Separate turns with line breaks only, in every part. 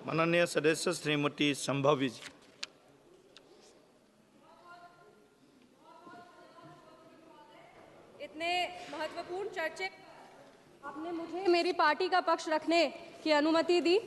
माननीय सदस्य श्रीमती संभावी जी।
इतने महत्वपूर्ण चर्चे आपने मुझे मेरी पार्टी का पक्ष रखने की अनुमति दी।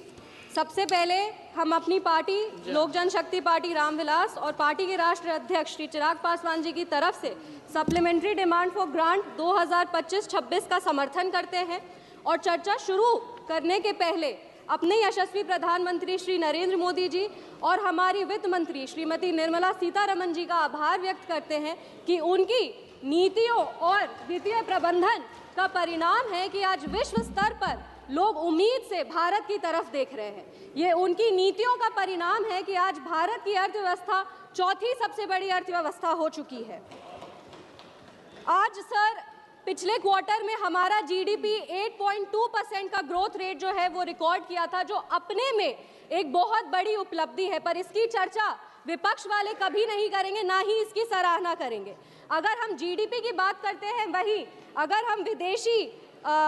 सबसे पहले हम अपनी पार्टी लोक जनशक्ति पार्टी रामविलास और पार्टी के राष्ट्रीय अध्यक्ष श्री चिराग पासवान जी की तरफ से सप्लीमेंट्री डिमांड फॉर ग्रांट 2025-26 का समर्थन करते हैं और चर्चा शुरू करने के पहले अपने यशस्वी प्रधानमंत्री श्री नरेंद्र मोदी जी और हमारी वित्त मंत्री श्रीमती निर्मला सीतारमण जी का आभार व्यक्त करते हैं कि उनकी नीतियों और वित्तीय प्रबंधन का परिणाम है कि आज विश्व स्तर पर लोग उम्मीद से भारत की तरफ देख रहे हैं। ये उनकी नीतियों का परिणाम है कि आज भारत की अर्थव्यवस्था चौथी सबसे बड़ी अर्थव्यवस्था हो चुकी है। आज सर पिछले क्वार्टर में हमारा जीडीपी 8.2% का ग्रोथ रेट जो है वो रिकॉर्ड किया था, जो अपने में एक बहुत बड़ी उपलब्धि है, पर इसकी चर्चा विपक्ष वाले कभी नहीं करेंगे, ना ही इसकी सराहना करेंगे। अगर हम जीडीपी की बात करते हैं, वही अगर हम विदेशी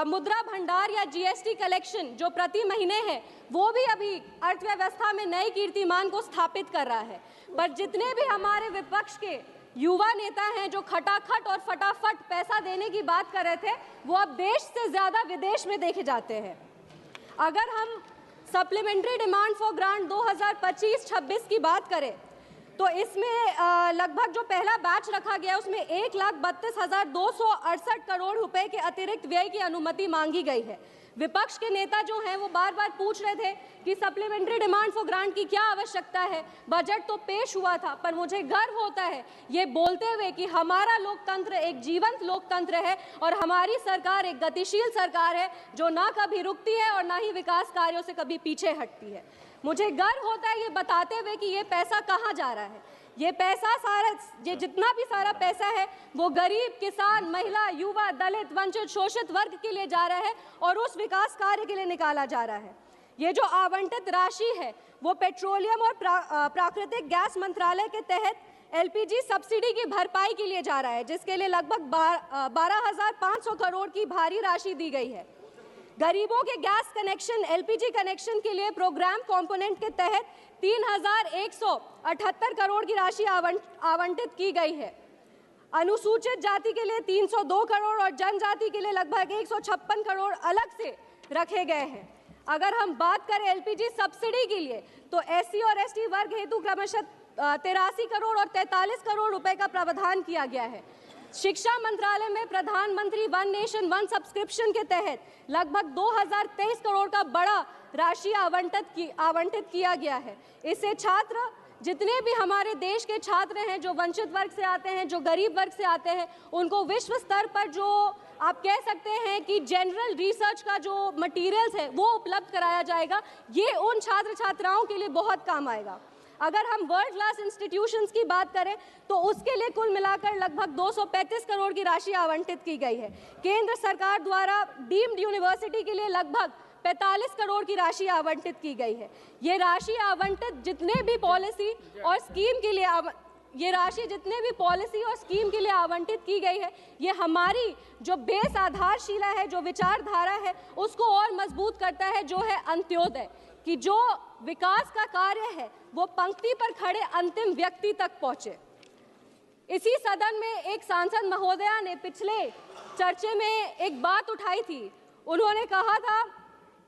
मुद्रा भंडार या जीएसटी कलेक्शन जो प्रति महीने है, वो भी अभी अर्थव्यवस्था में नए कीर्तिमान को स्थापित कर रहा है। पर जितने भी हमारे विपक्ष के युवा नेता हैं जो खटाखट और फटाफट पैसा देने की बात कर रहे थे, वो अब देश से ज्यादा विदेश में देखे जाते हैं। अगर हम सप्लीमेंट्री डिमांड फॉर ग्रांट 2025-26 की बात करें तो इसमें लगभग जो पहला बैच रखा गया उसमें 1,32,268 करोड़ रुपए के अतिरिक्त व्यय की अनुमति मांगी गई है। विपक्ष के नेता जो हैं वो बार बार पूछ रहे थे कि सप्लीमेंट्री डिमांड फॉर ग्रांट की क्या आवश्यकता है, बजट तो पेश हुआ था। पर मुझे गर्व होता है ये बोलते हुए कि हमारा लोकतंत्र एक जीवंत लोकतंत्र है और हमारी सरकार एक गतिशील सरकार है जो ना कभी रुकती है और ना ही विकास कार्यों से कभी पीछे हटती है। मुझे गर्व होता है ये बताते हुए कि ये पैसा कहाँ जा रहा है। ये पैसा सारा, ये जितना भी सारा पैसा है वो गरीब, किसान, महिला, युवा, दलित, वंचित, शोषित वर्ग के लिए जा रहा है और उस विकास कार्य के लिए निकाला जा रहा है। ये जो आवंटित राशि है वो पेट्रोलियम और प्राकृतिक गैस मंत्रालय के तहत एलपीजी सब्सिडी की भरपाई के लिए जा रहा है, जिसके लिए लगभग 12,500 करोड़ की भारी राशि दी गई है। गरीबों के गैस कनेक्शन, एलपीजी कनेक्शन के लिए प्रोग्राम कंपोनेंट के तहत 3,178 करोड़ की राशि आवंटित की गई है। अनुसूचित जाति के लिए 302 करोड़ और जनजाति के लिए लगभग 156 करोड़ अलग से रखे गए हैं। अगर हम बात करें एलपीजी सब्सिडी के लिए तो एससी और एसटी वर्ग हेतु क्रमशः 83 करोड़ और 43 करोड़ रुपए का प्रावधान किया गया है। शिक्षा मंत्रालय में प्रधानमंत्री वन नेशन वन सब्सक्रिप्शन के तहत लगभग 2023 करोड़ का बड़ा राशि आवंटित किया गया है। इससे छात्र, जितने भी हमारे देश के छात्र हैं जो वंचित वर्ग से आते हैं, जो गरीब वर्ग से आते हैं, उनको विश्व स्तर पर जो आप कह सकते हैं कि जनरल रिसर्च का जो मटेरियल्स है वो उपलब्ध कराया जाएगा। ये उन छात्र छात्राओं के लिए बहुत काम आएगा। अगर हम वर्ल्ड क्लास इंस्टीट्यूशंस की बात करें तो उसके लिए कुल मिलाकर लगभग 235 करोड़ की राशि आवंटित की गई है। केंद्र सरकार द्वारा डीम्ड यूनिवर्सिटी के लिए लगभग 45 करोड़ की राशि आवंटित की गई है। ये राशि आवंटित जितने भी पॉलिसी और स्कीम के लिए आवंटित की गई है, ये हमारी जो बेस आधारशिला है, जो विचारधारा है, उसको और मजबूत करता है, जो है अंत्योदय, कि जो विकास का कार्य है वो पंक्ति पर खड़े अंतिम व्यक्ति तक पहुंचे। इसी सदन में एक सांसद महोदया ने पिछले चर्चे में एक बात उठाई थी। उन्होंने कहा था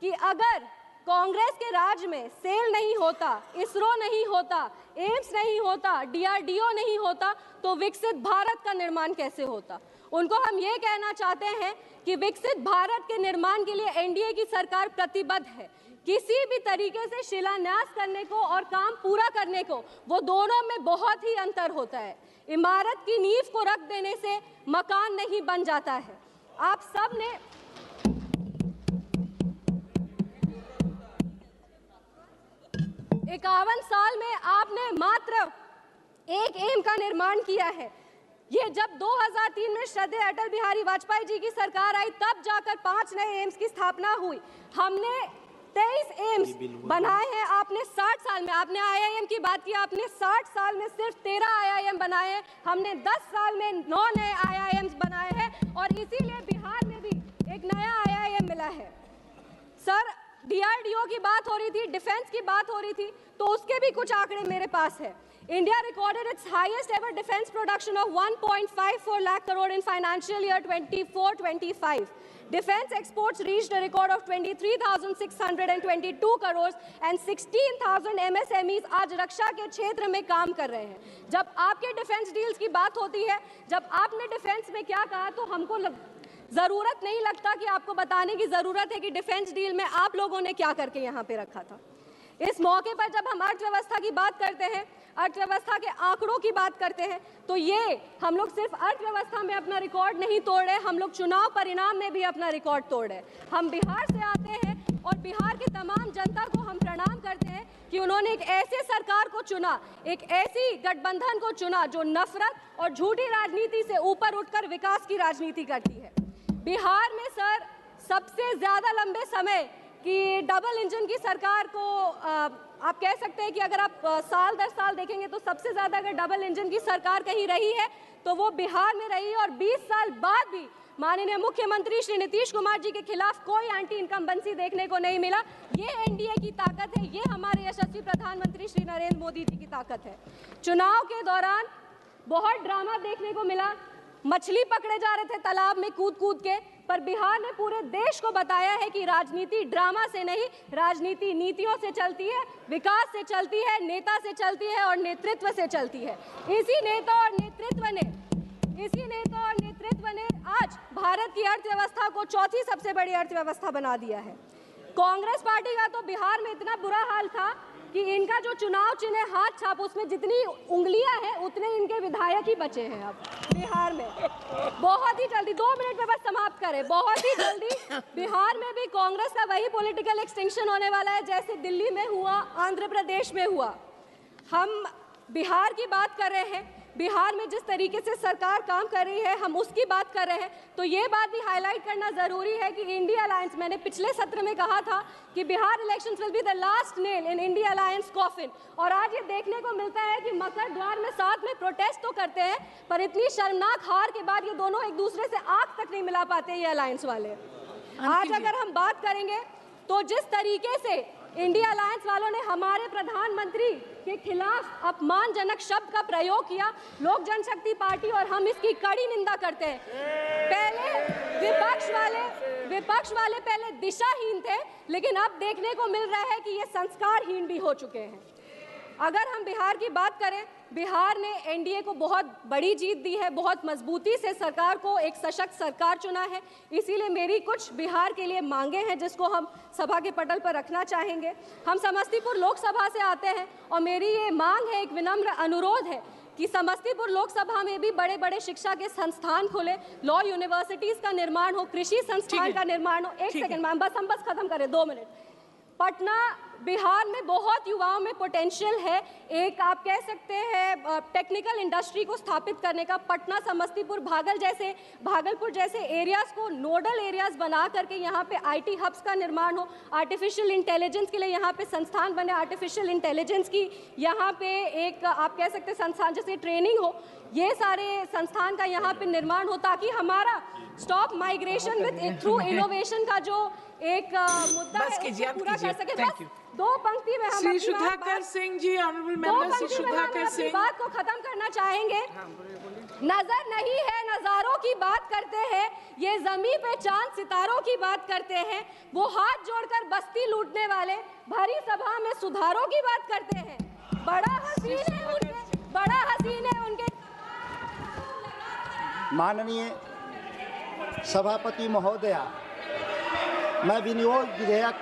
कि अगर कांग्रेस के राज में सेल नहीं होता, इसरो नहीं होता, एम्स नहीं होता, डीआरडीओ नहीं होता, तो विकसित भारत का निर्माण कैसे होता। उनको हम ये कहना चाहते हैं कि विकसित भारत के निर्माण के लिए एनडीए की सरकार प्रतिबद्ध है। किसी भी तरीके से शिलान्यास करने को और काम पूरा करने को, वो दोनों में बहुत ही अंतर होता है। इमारत की नींव को रख देने से मकान नहीं बन जाता है। आप सब ने 51 साल में आपने मात्र एक एम का निर्माण किया है। ये जब 2003 में श्रद्धेय अटल बिहारी वाजपेयी जी की सरकार आई, तब जाकर 5 नए एम्स की स्थापना हुई। हमने 23 एम्स बनाए हैं। आपने 60 साल में, आपने आईआईएम की बात की, आपने 60 साल में सिर्फ 13 आईआईएम बनाए हैं। हमने 10 साल में 9 नए आईआईएम्स बनाए हैं और इसीलिए बिहार में भी एक नया आईआईएम मिला है। सर, DRDO की बात हो रही थी, डिफेंस की बात हो रही थी, तो उसके भी कुछ आंकड़े मेरे पास है। India recorded its highest ever defense production of 1.54 lakh crore in financial year 24-25. Defense exports reached a record of 23,622 crores and 16,000 MSMEs आज रक्षा के क्षेत्र में काम कर रहे हैं। जब आपके डिफेंस डील्स की बात होती है, जब आपने डिफेंस में क्या कहा, तो हमको जरूरत नहीं लगता कि आपको बताने की जरूरत है कि डिफेंस डील में आप लोगों ने क्या करके यहाँ पे रखा था। इस मौके पर जब हम अर्थव्यवस्था की बात करते हैं, अर्थव्यवस्था के आंकड़ों की बात करते हैं, तो ये हम लोग सिर्फ अर्थव्यवस्था में अपना रिकॉर्ड नहीं तोड़ रहे, हम लोग चुनाव परिणाम में भी अपना रिकॉर्ड तोड़ रहे। हम बिहार से आते हैं और बिहार की तमाम जनता को हम प्रणाम करते हैं कि उन्होंने एक ऐसे सरकार को चुना, एक ऐसी गठबंधन को चुना जो नफरत और झूठी राजनीति से ऊपर उठकर विकास की राजनीति करती है। बिहार में सर सबसे ज्यादा लंबे समय कि डबल इंजन की सरकार को आप कह सकते हैं कि अगर आप साल दर साल देखेंगे तो सबसे ज़्यादा अगर डबल इंजन की सरकार कहीं रही है तो वो बिहार में रही है। और 20 साल बाद भी माननीय मुख्यमंत्री श्री नीतीश कुमार जी के खिलाफ कोई एंटी इनकम्बेंसी देखने को नहीं मिला। ये एनडीए की ताकत है, ये हमारे यशस्वी प्रधानमंत्री श्री नरेंद्र मोदी जी की ताकत है। चुनाव के दौरान बहुत ड्रामा देखने को मिला, मछली पकड़े जा रहे थे तालाब में कूद कूद के, पर बिहार ने पूरे देश को बताया है कि राजनीति ड्रामा से नहीं, राजनीति नीतियों से चलती है, विकास से चलती है, नेता से चलती है और नेतृत्व से चलती है। इसी नेता और नेतृत्व ने आज भारत की अर्थव्यवस्था को चौथी सबसे बड़ी अर्थव्यवस्था बना दिया है। कांग्रेस पार्टी का तो बिहार में इतना बुरा हाल था कि इनका जो चुनाव चिन्ह है हाथ छाप, उसमें जितनी उंगलियां हैं उतने इनके विधायक ही बचे हैं अब बिहार में। बहुत ही जल्दी, 2 मिनट में बस समाप्त करें, बहुत ही जल्दी बिहार में भी कांग्रेस का वही पॉलिटिकल एक्सटेंशन होने वाला है जैसे दिल्ली में हुआ, आंध्र प्रदेश में हुआ। हम बिहार की बात कर रहे हैं, बिहार में जिस तरीके से सरकार काम कर रही है हम उसकी बात कर रहे हैं, तो ये बात भी हाईलाइट करना ज़रूरी है कि इंडिया अलायंस, मैंने पिछले सत्र में कहा था कि Bihar elections will be the last nail in India alliance coffin, और आज ये देखने को मिलता है कि मकर द्वार में साथ में प्रोटेस्ट तो करते हैं पर इतनी शर्मनाक हार के बाद ये दोनों एक दूसरे से आंख तक नहीं मिला पाते ये अलायंस वाले। आज अगर हम बात करेंगे तो जिस तरीके से इंडिया अलायंस वालों ने हमारे प्रधानमंत्री के खिलाफ अपमानजनक शब्द का प्रयोग किया, लोक जनशक्ति पार्टी और हम इसकी कड़ी निंदा करते हैं। पहले विपक्ष वाले पहले दिशाहीन थे, लेकिन अब देखने को मिल रहा है कि ये संस्कारहीन भी हो चुके हैं। अगर हम बिहार की बात करें, बिहार ने एनडीए को बहुत बड़ी जीत दी है, बहुत मजबूती से सरकार को एक सशक्त सरकार चुना है। इसीलिए मेरी कुछ बिहार के लिए मांगे हैं जिसको हम सभा के पटल पर रखना चाहेंगे। हम समस्तीपुर लोकसभा से आते हैं और मेरी ये मांग है, एक विनम्र अनुरोध है कि समस्तीपुर लोकसभा में भी बड़े बड़े शिक्षा के संस्थान खुले, लॉ यूनिवर्सिटीज़ का निर्माण हो, कृषि संस्थान का निर्माण हो। एक सेकंड मैम, हम बस खत्म करें, 2 मिनट। पटना, बिहार में बहुत युवाओं में पोटेंशियल है, एक आप कह सकते हैं टेक्निकल इंडस्ट्री को स्थापित करने का। पटना, समस्तीपुर, भागलपुर जैसे एरियाज़ को नोडल एरियाज़ बना करके यहाँ पे आईटी हब्स का निर्माण हो, आर्टिफिशियल इंटेलिजेंस के लिए यहाँ पे संस्थान बने, आर्टिफिशियल इंटेलिजेंस की यहाँ पे एक आप कह सकते हैं संस्थान जैसे ट्रेनिंग हो, ये सारे संस्थान का यहाँ पे निर्माण हो ताकि हमारा stop migration with through innovation का जो एक मुद्दा है पूरा कर सके। बस 2 पंक्ति में हम
श्री सुधाकर सिंह जी, ऑनरेबल मेंबर श्री सुधाकर सिंह,
बात को खत्म करना चाहेंगे। नजर नहीं है नजारों की बात करते हैं, ये जमीन पे चांद सितारों की बात करते हैं, वो हाथ जोड़कर बस्ती लूटने वाले भरी सभा में सुधारों की बात करते हैं। बड़ा हसीन है उनके।
माननीय सभापति महोदया, मैं विनियोग विधेयक